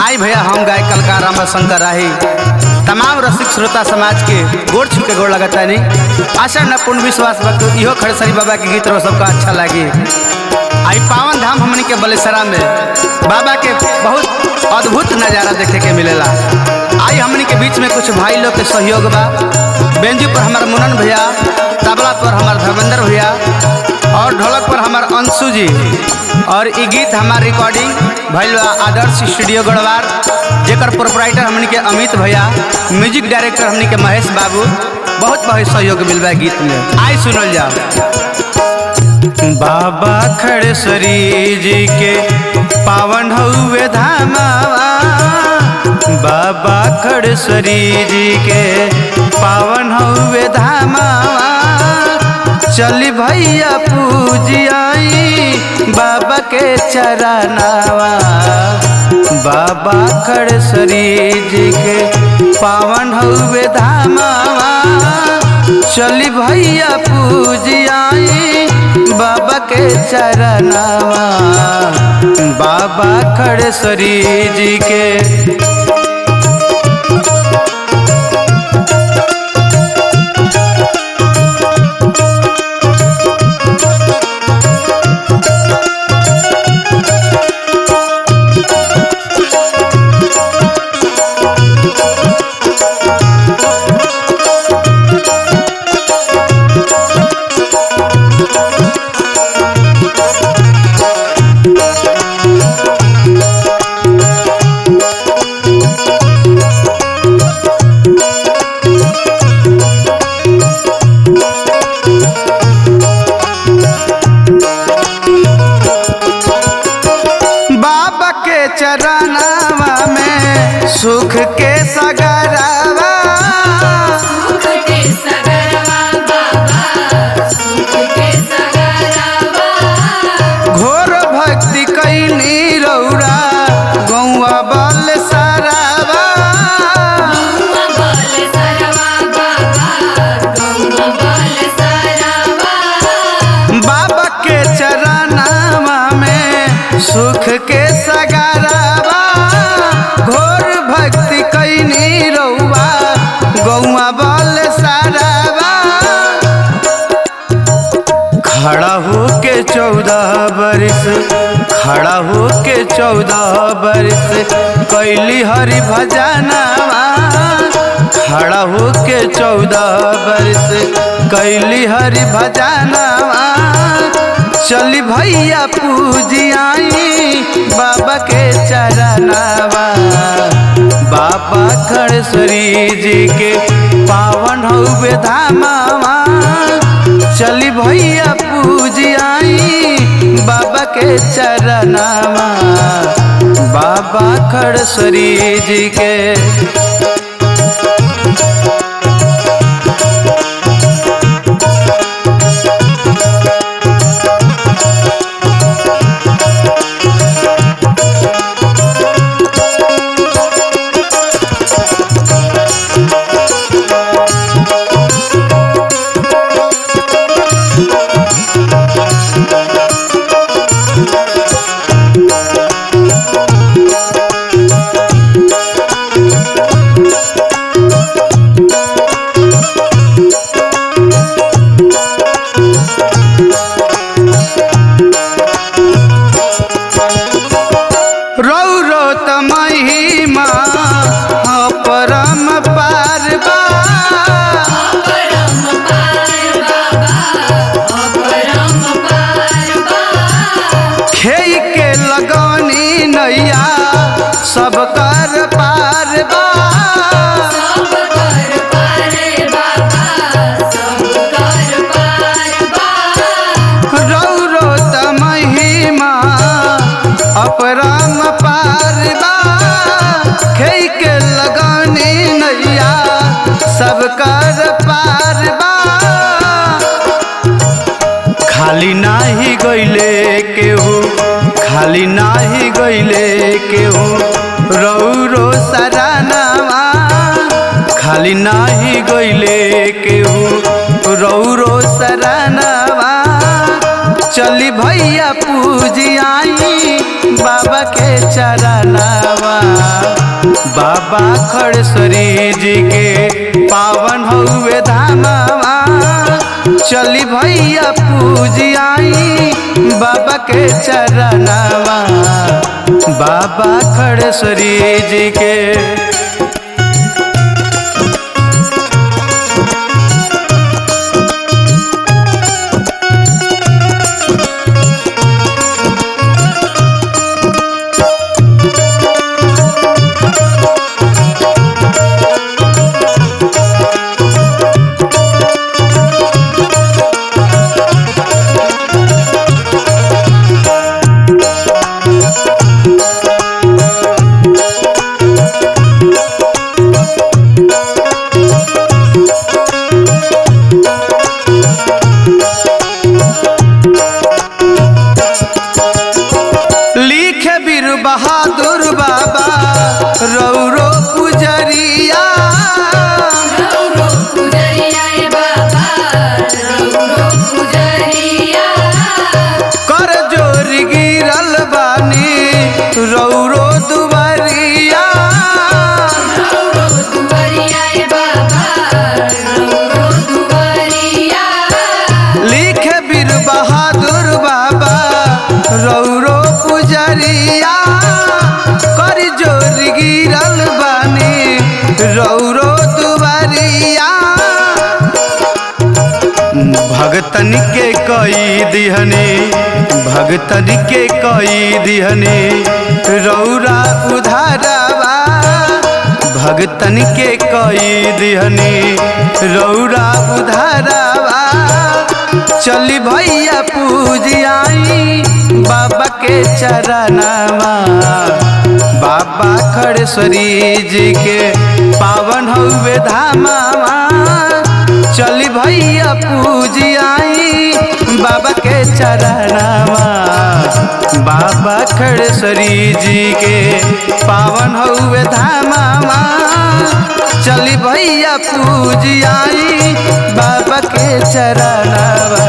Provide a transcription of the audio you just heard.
आई भैया हम गाय कलकार रामाशंकर राही तमाम रसिक श्रोता समाज के गोड़ छू के गोड़ लगता नहीं। आशा न पूर्ण विश्वास वक्त इहो खड़सरी बाबा के गीत रो सबका अच्छा लगी। आई पावन धाम हमनी के बलेसरा में बाबा के बहुत अद्भुत नज़ारा देखे के मिलेला। आई हमनी के बीच में कुछ भाई लोग के सहयोग बा। बेंजू पर हमार मुनन भैया, तबला पर हमार धर्मेंद्र भैया और ढोलक पर हमार अंशु जी। और ये गीत हमार रिकॉर्डिंग भइल बा आदर्श स्टूडियो गढ़वार, जेकर प्रोपराइटर हमनी के अमित भैया, म्यूजिक डायरेक्टर हमनी के महेश बाबू। बहुत बहुत सहयोग मिल बा गीत में। आई सुनल जाओ। बाबा खड़ेश्वरी जी के पावन हउवे धामावा, बाबा खड़ेश्वरी जी के पावन हउवे धामावा। चली भैया पूजियाई बाबा के चरनावा, बाबा खड़ेश्वरी जी के पावन हउवे धामावा। चली भैया पूजियाई बाबा के चरनावा, बाबा खड़ेश्वरी जी के। चरनावा में सुख के सगरवा, सुख के सगरवा बाबा, सुख के सगरवा। घोर भक्ति कैनी रौरा गौआ बल सरवा, गौआ बल सरवा बाबा, गौआ बल सरवा। बाबा के चरनावा में सुख के सगरवा। घोर भक्ति कैनी रौआ गौआ बल सरवा। खड़ा हो के 14 बरिस, खड़ा हो के 14 बरिस कैली हरि भजनवा। खड़ा हो के 14 बरिस कैली हरि भजनवा। चली भैया पूजियाई बाबा के चरनावा, बाबा खड़ेश्वरी जी के पावन हउवे धामावा। चली भैया पूजियाई बाबा के चरनावा, बाबा खड़ेश्वरी जी के। सब कर पार बा, सब कर पार बाबा, सब कर पार बा। रौरो त महिमा अपरम पार बा। खेई के लगानी नैया सब कर पार बा। खाली नाही गइले केहू, खाली नाही गइले केहू रौरो सरानावा। खाली नाही गइले केहू रौरो सरानावा। चली भैया पूजियाई बाबा के चरनावा। बाबा खड़ेश्वरी जी के पावन हउए धामवा चली भैया पूजी आई बाबा के चरणवा बाबा खड़ेश्वरी जी के। बहादुर बाबा रौरो पुजरिया रौरो पुजरिया बाबा रौरो पुजरिया कर जोर गिरल बानी रौरो दुबरिया रौरो दुबरिया बाबा रौरो दुबरिया लिखे वीर बहादुर बाबा रौरो पुजरिया कर जोर गिरल बानी रौरो दुबरिया भगतन के कई दिहने भगतन के कई दिहने रौरा उधारवा भगतन के कई दिहने रौरा उधारवा चली भैया पूजी आई बाबा के चरणवा बाबा खड़ेश्वरी जी के पावन हउए धामवा चली भैया पूजी आई बाबा के चरणवा बाबा खड़ेश्वरी जी के पावन हउए धामवा चली भैया पूजी आई बाबा के चरणवा।